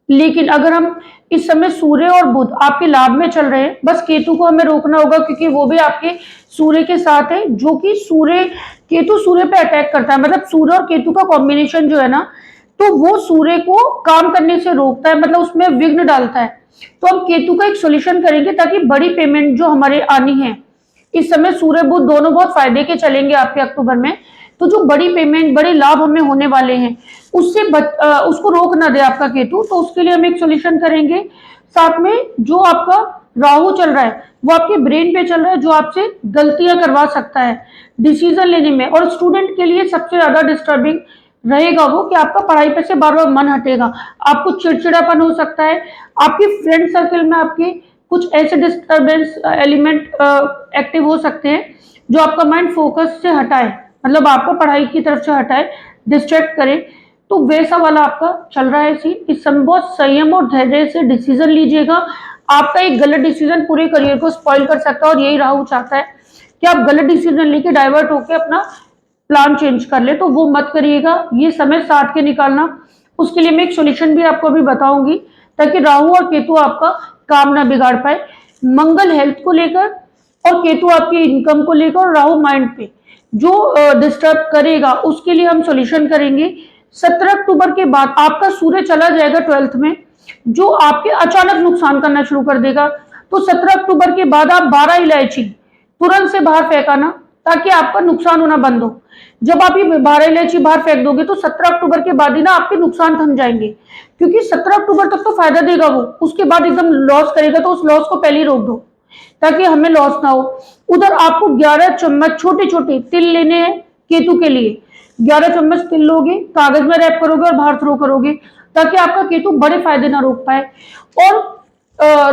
लेकिन अगर हम इस समय सूर्य और बुध आपके लाभ में चल रहे हैं, बस केतु को हमें रोकना होगा क्योंकि वो भी आपके सूर्य के साथ है, जो कि केतु सूर्य पे अटैक करता है, मतलब सूर्य और केतु का कॉम्बिनेशन जो है ना, तो वो सूर्य को काम करने से रोकता है, मतलब उसमें विघ्न डालता है। तो हम केतु का एक सॉल्यूशन करेंगे ताकि बड़ी पेमेंट जो हमारे आनी है, इस समय सूर्य बुध दोनों बहुत फायदे के चलेंगे आपके अक्टूबर में, तो जो बड़ी पेमेंट, बड़े लाभ हमें होने वाले हैं, उसको रोक ना दे आपका केतु, तो उसके लिए हम एक सॉल्यूशन करेंगे। साथ में जो आपका राहु चल रहा है वो आपके ब्रेन पे चल रहा है, जो आपसे गलतियां करवा सकता है डिसीजन लेने में, और स्टूडेंट के लिए सबसे ज्यादा डिस्टर्बिंग रहेगा वो कि आपका पढ़ाई पे से बार बार मन हटेगा, आपको चिड़चिड़ापन हो सकता है, आपके फ्रेंड सर्कल में आपके कुछ ऐसे डिस्टर्बेंस एलिमेंट एक्टिव हो सकते हैं जो आपका माइंड फोकस से हटाए, मतलब आपको पढ़ाई की तरफ से हटाए, डिस्ट्रैक्ट करे। तो वैसा वाला आपका चल रहा है सीन। इस समय बहुत संयम और धैर्य से डिसीजन लीजिएगा, आपका एक गलत डिसीजन पूरे करियर को स्पॉइल कर सकता है, और यही राहु चाहता है कि आप गलत डिसीजन लेके डाइवर्ट होकर अपना प्लान चेंज कर ले, तो वो मत करिएगा, ये समय साथ के निकालना। उसके लिए मैं एक सॉल्यूशन भी आपको अभी बताऊंगी ताकि राहु और केतु आपका काम ना बिगाड़ पाए। मंगल हेल्थ को लेकर और केतु आपकी इनकम को लेकर और राहु माइंड पे जो डिस्टर्ब करेगा, उसके लिए हम सॉल्यूशन करेंगे। 17 अक्टूबर के बाद आपका सूर्य चला जाएगा 12th में, जो आपके अचानक नुकसान करना शुरू कर देगा। तो 17 अक्टूबर के बाद आप 12 इलायची तुरंत से बाहर फेंकाना ताकि आपका नुकसान होना बंद हो। जब आप ये 12 इलायची बाहर फेंक दोगे तो 17 अक्टूबर के बाद ही ना आपके नुकसान थम जाएंगे, क्योंकि 17 अक्टूबर तक तो फायदा देगा वो, उसके बाद एकदम लॉस करेगा, तो उस लॉस को पहले ही रोक दो ताकि हमें लॉस ना हो। उधर आपको 11 चम्मच छोटे छोटे तिल लेने हैं केतु के लिए, 11 चम्मच तिल लोगे, कागज में रैप करोगे और बाहर थ्रो करोगे ताकि आपका केतु बड़े फायदे ना रोक पाए। और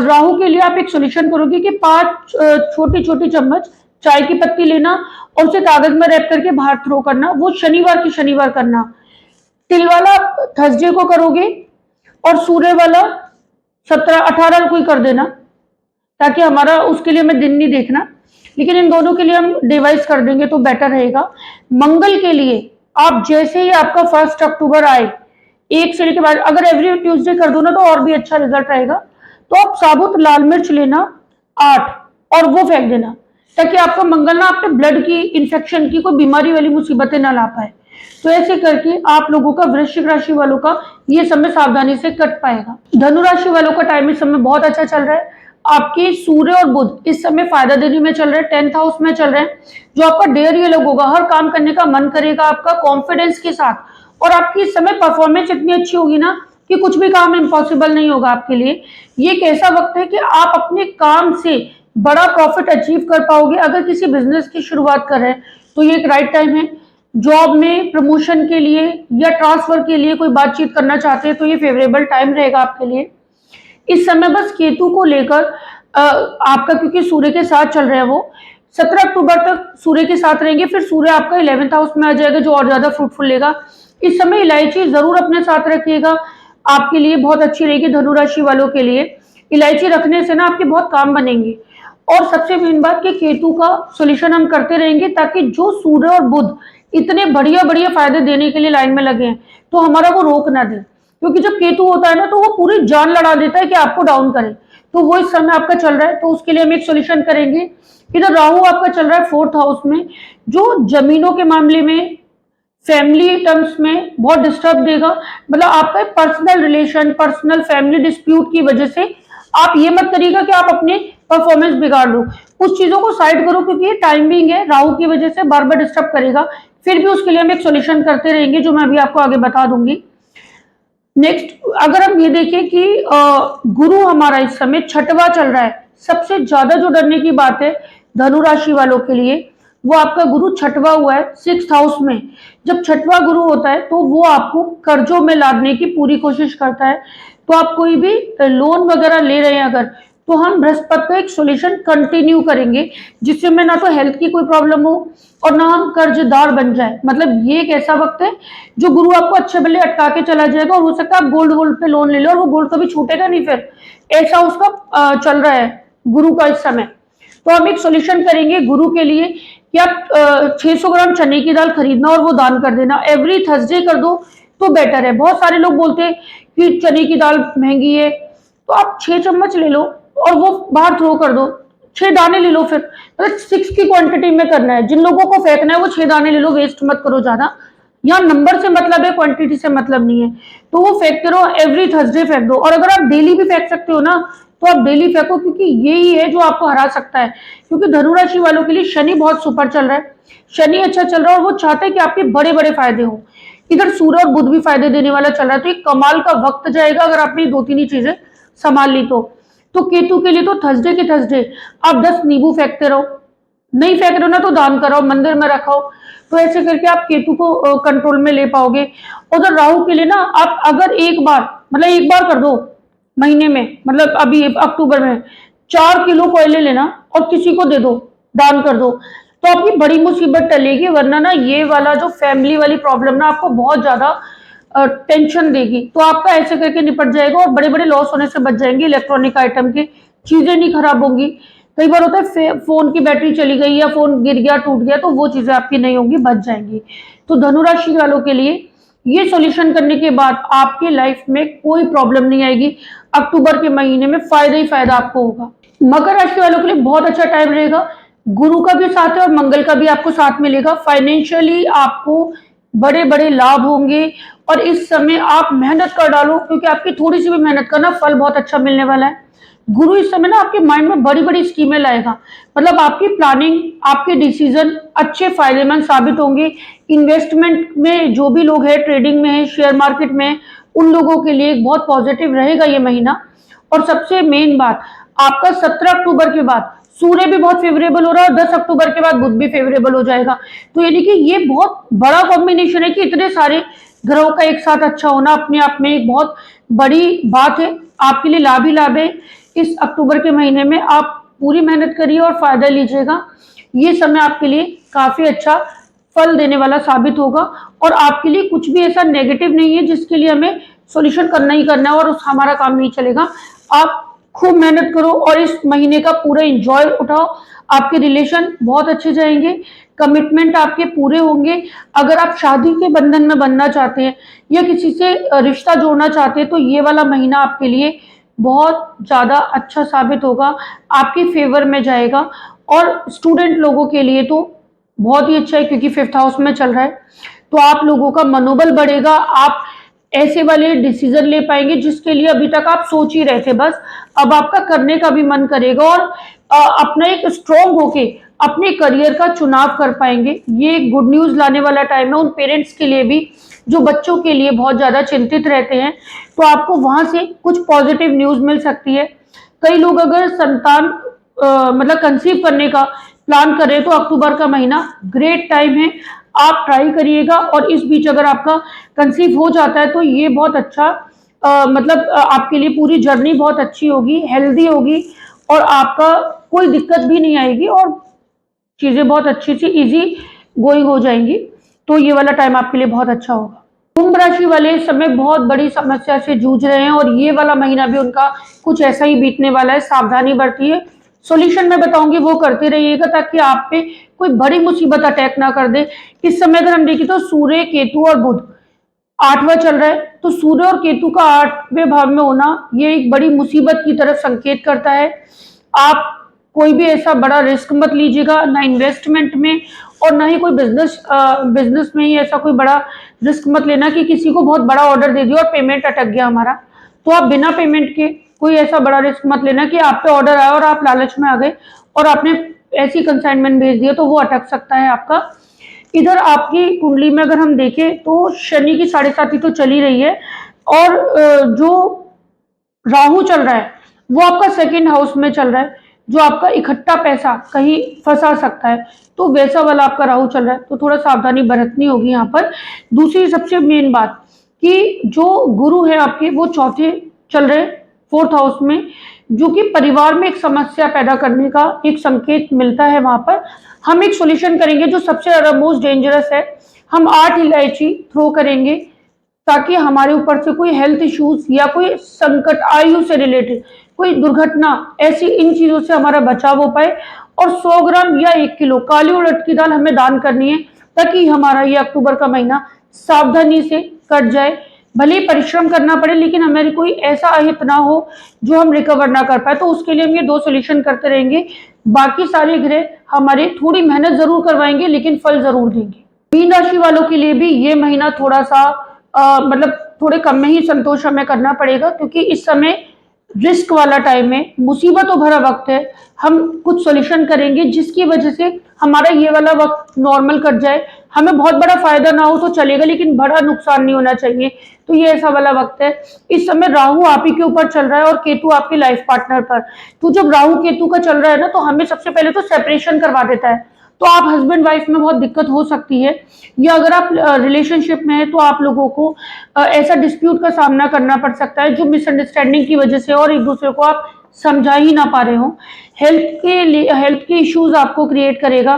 राहु के लिए आप एक सॉल्यूशन करोगे कि 5 छोटी छोटी चम्मच चाय की पत्ती लेना और उसे कागज में रैप करके बाहर थ्रो करना, वो शनिवार की शनिवार करना। तिल वाला थर्सडे को करोगे और सूर्य वाला 17-18 को ही कर देना, ताकि हमारा उसके लिए हमें दिन नहीं देखना, लेकिन इन दोनों के लिए हम डिवाइस कर देंगे तो बेटर रहेगा। मंगल के लिए आप जैसे ही आपका 1 अक्टूबर आए, 1 से के बाद अगर एवरी ट्यूसडे कर दो ना तो और भी अच्छा रिजल्ट रहेगा। तो आप साबुत लाल मिर्च लेना 8 और वो फेंक देना ताकि आपका मंगल ना आपके ब्लड की इन्फेक्शन की कोई बीमारी वाली मुसीबतें ना ला पाए। तो ऐसे करके आप लोगों का, वृश्चिक राशि वालों का ये समय सावधानी से कट पाएगा। धनु राशि वालों का टाइम इस समय बहुत अच्छा चल रहा है, आपके सूर्य और बुध इस समय फायदा देने में चल रहे हैं, 10th हाउस में चल रहे हैं, जो आपका डेयर ये लोग होगा, हर काम करने का मन करेगा आपका कॉन्फिडेंस के साथ, और आपकी इस समय परफॉर्मेंस इतनी अच्छी होगी ना कि कुछ भी काम इम्पॉसिबल नहीं होगा आपके लिए। ये एक ऐसा वक्त है कि आप अपने काम से बड़ा प्रॉफिट अचीव कर पाओगे। अगर किसी बिजनेस की शुरुआत कर रहे हैं तो ये एक राइट टाइम है। जॉब में प्रमोशन के लिए या ट्रांसफर के लिए कोई बातचीत करना चाहते हैं तो ये फेवरेबल टाइम रहेगा आपके लिए। इस समय बस केतु को लेकर आपका, क्योंकि सूर्य के साथ चल रहे हैं वो 17 अक्टूबर तक सूर्य के साथ रहेंगे, फिर सूर्य आपका 11th हाउस में आ जाएगा जो और ज्यादा फ्रूटफुल लेगा। इस समय इलायची जरूर अपने साथ रखिएगा, आपके लिए बहुत अच्छी रहेगी। धनु राशि वालों के लिए इलायची रखने से ना आपके बहुत काम बनेंगे। और सबसे मेन बात कि केतु का सॉल्यूशन हम करते रहेंगे ताकि जो सूर्य और बुध इतने बढ़िया बढ़िया फायदे देने के लिए लाइन में लगे हैं तो हमारा वो रोक ना दे, क्योंकि जब केतु होता है ना तो वो पूरी जान लड़ा देता है कि आपको डाउन करे। तो वो इस समय आपका चल रहा है, तो उसके लिए हम एक सॉल्यूशन करेंगे। इधर राहु आपका चल रहा है 4th हाउस में, जो जमीनों के मामले में, फैमिली टर्म्स में बहुत डिस्टर्ब देगा। मतलब आपका personal relation, personal family dispute की वजह से आप ये मत करिएगा कि आप अपने परफॉर्मेंस बिगाड़ दो, उस चीजों को साइड करो, क्योंकि ये टाइमिंग है, राहु की वजह से बार बार डिस्टर्ब करेगा। फिर भी उसके लिए हम एक सोल्यूशन करते रहेंगे, जो मैं अभी आपको आगे बता दूंगी। नेक्स्ट, अगर हम ये देखें कि गुरु हमारा इस समय छठवा चल रहा है, सबसे ज्यादा जो डरने की बात है धनु राशि वालों के लिए, वो आपका गुरु छठवा हुआ है 6th हाउस में। जब छठवा गुरु होता है तो वो आपको कर्जों में लादने की पूरी कोशिश करता है। तो आप कोई भी लोन वगैरह ले रहे हैं अगर, तो हम बृहस्पति का एक सॉल्यूशन कंटिन्यू करेंगे, जिससे में ना तो हेल्थ की कोई प्रॉब्लम हो और ना हम कर्जदार बन जाए। मतलब ये एक ऐसा वक्त है जो गुरु आपको अच्छे भले अटका के चला जाएगा, और हो सकता है आप गोल्ड वोल्ड पे लोन ले लो और वो गोल्ड कभी छूटेगा नहीं, फिर ऐसा उसका चल रहा है गुरु का इस समय। तो हम एक सॉल्यूशन करेंगे गुरु के लिए कि आप 600 ग्राम चने की दाल खरीदना और वो दान कर देना, एवरी थर्सडे कर दो तो बेटर है। बहुत सारे लोग बोलते हैं कि चने की दाल महंगी है, तो आप 6 चम्मच ले लो और वो बाहर थ्रो कर दो, 6 दाने ले लो, फिर मतलब 6 की क्वांटिटी में करना है। जिन लोगों को फेंकना है वो 6 दाने ले लो, वेस्ट मत करो ज्यादा। यहाँ नंबर से मतलब है, क्वांटिटी से मतलब नहीं है। तो वो फेंकते रहो, एवरी थर्सडे फेंक दो। और अगर आप डेली भी फेंक सकते हो ना, तो आप डेली फेंको, क्योंकि यही है जो आपको हरा सकता है। क्योंकि धनु राशि वालों के लिए शनि बहुत सुपर चल रहा है, शनि अच्छा चल रहा है, और वो चाहता है कि आपके बड़े बड़े फायदे हो। इधर सूर्य और बुध भी फायदे देने वाला चल रहा है, तो एक कमाल का वक्त जाएगा अगर आपने दो तीन ही चीजें संभाल ली तो केतु के लिए तो थर्सडे के थर्सडे आप 10 नींबू फेंकते रहो, नहीं फेंक रहे हो ना तो दान कराओ, मंदिर में रखाओ। तो ऐसे करके आप केतु को कंट्रोल में ले पाओगे। उधर राहु के लिए ना, आप अगर एक बार, मतलब एक बार कर दो महीने में, मतलब अभी अक्टूबर में 4 किलो कोयले लेना और किसी को दे दो, दान कर दो, तो आपकी बड़ी मुसीबत टलेगी। वरना ना ये वाला जो फैमिली वाली प्रॉब्लम ना आपको बहुत ज्यादा टेंशन देगी, तो आपका ऐसे करके निपट जाएगा और बड़े बड़े लॉस होने से बच जाएंगे। इलेक्ट्रॉनिक आइटम की चीजें नहीं खराब होंगी। कई बार होता है फोन की बैटरी चली गई या फोन गिर गया टूट गया, तो वो चीजें आपकी नहीं होंगी, बच जाएंगी। तो धनुराशि वालों के लिए ये सॉल्यूशन करने के बाद आपकी लाइफ में कोई प्रॉब्लम नहीं आएगी। अक्टूबर के महीने में फायदा ही फायदा आपको होगा। मकर राशि वालों के लिए बहुत अच्छा टाइम रहेगा, गुरु का भी साथ है और मंगल का भी आपको साथ मिलेगा। फाइनेंशियली आपको बड़े बड़े लाभ होंगे, और इस समय आप मेहनत कर डालो, क्योंकि आपकी थोड़ी सी भी मेहनत करना फल बहुत अच्छा मिलने वाला है। गुरु इस समय ना आपके माइंड में बड़ी बड़ी स्कीमें लाएगा, मतलब आपकी प्लानिंग, आपके डिसीजन अच्छे फायदेमंद साबित होंगे। इन्वेस्टमेंट में जो भी लोग हैं, ट्रेडिंग में है, शेयर मार्केट में, उन लोगों के लिए बहुत पॉजिटिव रहेगा ये महीना। और सबसे मेन बात, आपका 17 अक्टूबर के बाद सूर्य भी बहुत फेवरेबल हो रहा है और 10 अक्टूबर के बाद बुध भी फेवरेबल हो जाएगा। तो यानी कि ये बहुत बड़ा कॉम्बिनेशन है कि इतने सारे ग्रहों का एक साथ अच्छा होना अपने आप में एक बहुत बड़ी बात है, आपके लिए लाभ ही लाभ है। इस अक्टूबर के महीने में आप पूरी मेहनत करिए और फायदा लीजिएगा। ये समय आपके लिए काफी अच्छा फल देने वाला साबित होगा, और आपके लिए कुछ भी ऐसा नेगेटिव नहीं है जिसके लिए हमें सॉल्यूशन करना ही करना है और हमारा काम नहीं चलेगा। आप खूब मेहनत करो और इस महीने का पूरा एंजॉय उठाओ। आपके रिलेशन बहुत अच्छे जाएंगे, कमिटमेंट आपके पूरे होंगे। अगर आप शादी के बंधन में बनना चाहते हैं या किसी से रिश्ता जोड़ना चाहते हैं, तो ये वाला महीना आपके लिए बहुत ज्यादा अच्छा साबित होगा, आपके फेवर में जाएगा। और स्टूडेंट लोगों के लिए तो बहुत ही अच्छा है, क्योंकि 5th हाउस में चल रहा है, तो आप लोगों का मनोबल बढ़ेगा। आप ऐसे वाले डिसीजन ले पाएंगे जिसके लिए अभी तक आप सोच ही रहे थे, बस अब आपका करने का भी मन करेगा, और अपना एक स्ट्रॉन्ग होके अपने करियर का चुनाव कर पाएंगे। ये गुड न्यूज लाने वाला टाइम है उन पेरेंट्स के लिए भी जो बच्चों के लिए बहुत ज्यादा चिंतित रहते हैं, तो आपको वहां से कुछ पॉजिटिव न्यूज मिल सकती है। कई लोग अगर संतान मतलब कंसीव करने का प्लान कर रहे हैं, तो अक्टूबर का महीना ग्रेट टाइम है, आप ट्राई करिएगा। और इस बीच अगर आपका कंसीव हो जाता है तो ये बहुत अच्छा मतलब आपके लिए पूरी जर्नी बहुत अच्छी होगी, हेल्दी होगी, और आपका कोई दिक्कत भी नहीं आएगी और चीजें बहुत अच्छी सी इजी गोइंग हो जाएंगी। तो ये वाला टाइम आपके लिए बहुत अच्छा होगा। कुंभ राशि वाले इस समय बहुत बड़ी समस्या से जूझ रहे हैं, और ये वाला महीना भी उनका कुछ ऐसा ही बीतने वाला है। सावधानी बरतिए, सॉल्यूशन मैं बताऊंगी वो करते रहिएगा, ताकि आप पे कोई बड़ी मुसीबत अटैक ना कर दे। इस समय अगर हम देखें तो सूर्य, केतु और बुध 8वां चल रहा है, तो सूर्य और केतु का 8वें भाव में होना ये एक बड़ी मुसीबत की तरफ संकेत करता है। आप कोई भी ऐसा बड़ा रिस्क मत लीजिएगा, ना इन्वेस्टमेंट में और ना ही कोई बिजनेस में ही ऐसा कोई बड़ा रिस्क मत लेना कि किसी को बहुत बड़ा ऑर्डर दे दिया और पेमेंट अटक गया हमारा। तो आप बिना पेमेंट के कोई ऐसा बड़ा रिस्क मत लेना कि आप पे ऑर्डर आया और आप लालच में आ गए और आपने ऐसी कंसाइनमेंट भेज दिया, तो वो अटक सकता है आपका। इधर आपकी कुंडली में अगर हम देखें तो शनि की 7.5 तो चल ही रही है, और जो राहु चल रहा है वो आपका सेकंड हाउस में चल रहा है, जो आपका इकट्ठा पैसा कहीं फंसा सकता है, तो वैसा वाला आपका राहु चल रहा है, तो थोड़ा सावधानी बरतनी होगी यहाँ पर। दूसरी सबसे मेन बात कि जो गुरु है आपके वो चौथे चल रहे फोर्थ हाउस में, जो कि परिवार में एक समस्या पैदा करने का एक संकेत मिलता है। वहां पर हम एक सॉल्यूशन करेंगे जो सबसे ज्यादा मोस्ट डेंजरस है, हम 8 इलायची थ्रो करेंगे ताकि हमारे ऊपर से कोई हेल्थ इश्यूज या कोई संकट, आयु से रिलेटेड कोई दुर्घटना, ऐसी इन चीजों से हमारा बचाव हो पाए। और 100 ग्राम या 1 किलो काली उड़द की दाल हमें दान करनी है, ताकि हमारा ये अक्टूबर का महीना सावधानी से कट जाए। भले ही परिश्रम करना पड़े, लेकिन हमारी कोई ऐसा अहित ना हो जो हम रिकवर ना कर पाए। तो उसके लिए हम ये 2 सोल्यूशन करते रहेंगे। बाकी सारे ग्रह हमारे थोड़ी मेहनत जरूर करवाएंगे, लेकिन फल जरूर देंगे। मीन राशि वालों के लिए भी ये महीना थोड़ा सा मतलब थोड़े कम में ही संतोष हमें करना पड़ेगा, क्योंकि इस समय रिस्क वाला टाइम है, मुसीबतों भरा वक्त है। हम कुछ सॉल्यूशन करेंगे जिसकी वजह से हमारा ये वाला वक्त नॉर्मल कट जाए। हमें बहुत बड़ा फायदा ना हो तो चलेगा, लेकिन बड़ा नुकसान नहीं होना चाहिए। तो ये ऐसा वाला वक्त है। इस समय राहु आप ही के ऊपर चल रहा है और केतु आपके लाइफ पार्टनर पर। तो जब राहु केतु का चल रहा है ना, तो हमें सबसे पहले तो सेपरेशन करवा देता है। तो आप हस्बैंड वाइफ में बहुत दिक्कत हो सकती है, या अगर आप रिलेशनशिप में है तो आप लोगों को ऐसा डिस्प्यूट का सामना करना पड़ सकता है जो मिसअंडरस्टैंडिंग की वजह से और एक दूसरे को आप समझा ही ना पा रहे हो। हेल्थ के इश्यूज आपको क्रिएट करेगा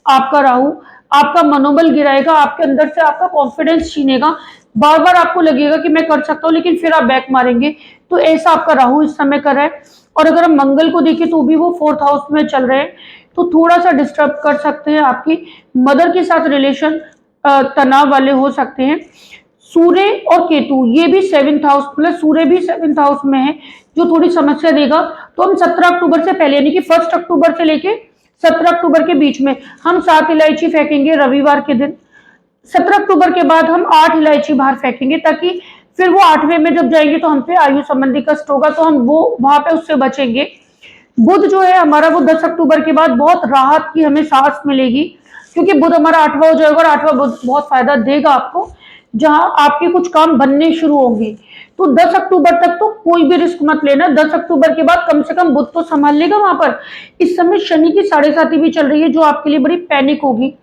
आपका राहु, आपका मनोबल गिराएगा, आपके अंदर से आपका कॉन्फिडेंस छीनेगा। बार बार आपको लगेगा कि मैं कर सकता हूँ, लेकिन फिर आप बैक मारेंगे। तो ऐसा आपका राहु इस समय कर रहा है। और अगर हम मंगल को देखें तो भी वो फोर्थ हाउस में चल रहे हैं, तो थोड़ा सा डिस्टर्ब कर सकते हैं। आपकी मदर के साथ रिलेशन तनाव वाले हो सकते हैं। सूर्य और केतु ये भी 7th हाउस, प्लस सूर्य भी 7th हाउस में है, जो थोड़ी समस्या देगा। तो हम 17 अक्टूबर से पहले, यानी कि 1 अक्टूबर से लेके 17 अक्टूबर के बीच में हम 7 इलायची फेंकेंगे रविवार के दिन। 17 अक्टूबर के बाद हम 8 इलायची बाहर फेंकेंगे, ताकि फिर वो 8वें में जब जाएंगे तो हम पे आयु संबंधी कष्ट होगा, तो हम वो वहां पे उससे बचेंगे। बुध जो है हमारा, वो 10 अक्टूबर के बाद बहुत राहत की हमें सांस मिलेगी, क्योंकि बुध हमारा 8वां हो जाएगा, और 8वां बुध बहुत फायदा देगा आपको, जहां आपके कुछ काम बनने शुरू होंगे। तो 10 अक्टूबर तक तो कोई भी रिस्क मत लेना। 10 अक्टूबर के बाद कम से कम बुध तो संभाल लेगा वहां पर। इस समय शनि की 7.5 भी चल रही है, जो आपके लिए बड़ी पैनिक होगी।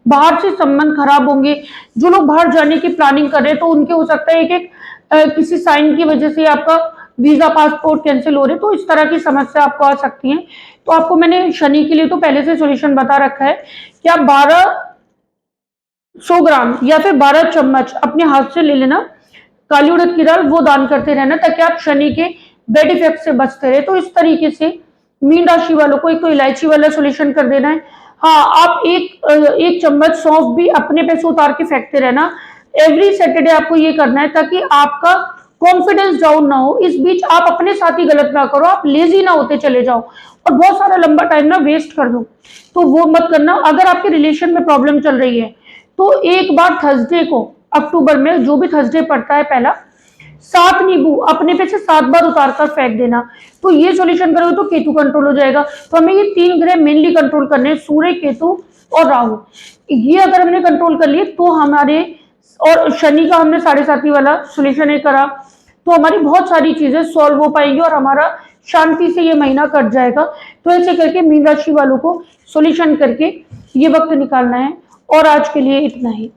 बाहर से संबंध खराब होंगे। जो लोग बाहर जाने की प्लानिंग कर रहे हैं, तो उनके हो सकता है कि किसी साइन की वजह से आपका वीजा पासपोर्ट कैंसिल हो रहे, तो इस तरह की समस्या आपको आ सकती है। तो आपको मैंने शनि के लिए तो पहले से सॉल्यूशन बता रखा है कि आप 100 ग्राम या फिर 12 चम्मच अपने हाथ से ले लेना काली उड़द की दाल, वो दान करते रहना, ताकि आप शनि के बैड इफेक्ट से बचते रहे। तो इस तरीके से मीन राशि वालों को एक तो इलायची वाला सॉल्यूशन कर देना है। हाँ, आप एक चम्मच सौंफ भी अपने पैसे उतार के फेंकते रहना। एवरी सैटरडे आपको ये करना है, ताकि आपका कॉन्फिडेंस डाउन ना हो। इस बीच आप अपने साथ ही गलत ना करो, आप लेजी ना होते चले जाओ और बहुत सारा लंबा टाइम ना वेस्ट कर दो, तो वो मत करना। अगर आपके रिलेशन में प्रॉब्लम चल रही है, तो एक बार थर्सडे को अक्टूबर में, जो भी थर्सडे पड़ता है पहला, 7 नींबू अपने पे से 7 बार उतार कर फेंक देना। तो ये सॉल्यूशन करोगे तो केतु कंट्रोल हो जाएगा। तो हमें ये 3 ग्रह मेनली कंट्रोल करने हैं, सूर्य, केतु और राहु। ये अगर हमने कंट्रोल कर लिए तो हमारे, और शनि का हमने 7.5 वाला सॉल्यूशन ये करा, तो हमारी बहुत सारी चीजें सॉल्व हो पाएंगी और हमारा शांति से ये महीना कट जाएगा। तो ऐसे करके मीन राशि वालों को सॉल्यूशन करके ये वक्त निकालना है। और आज के लिए इतना ही।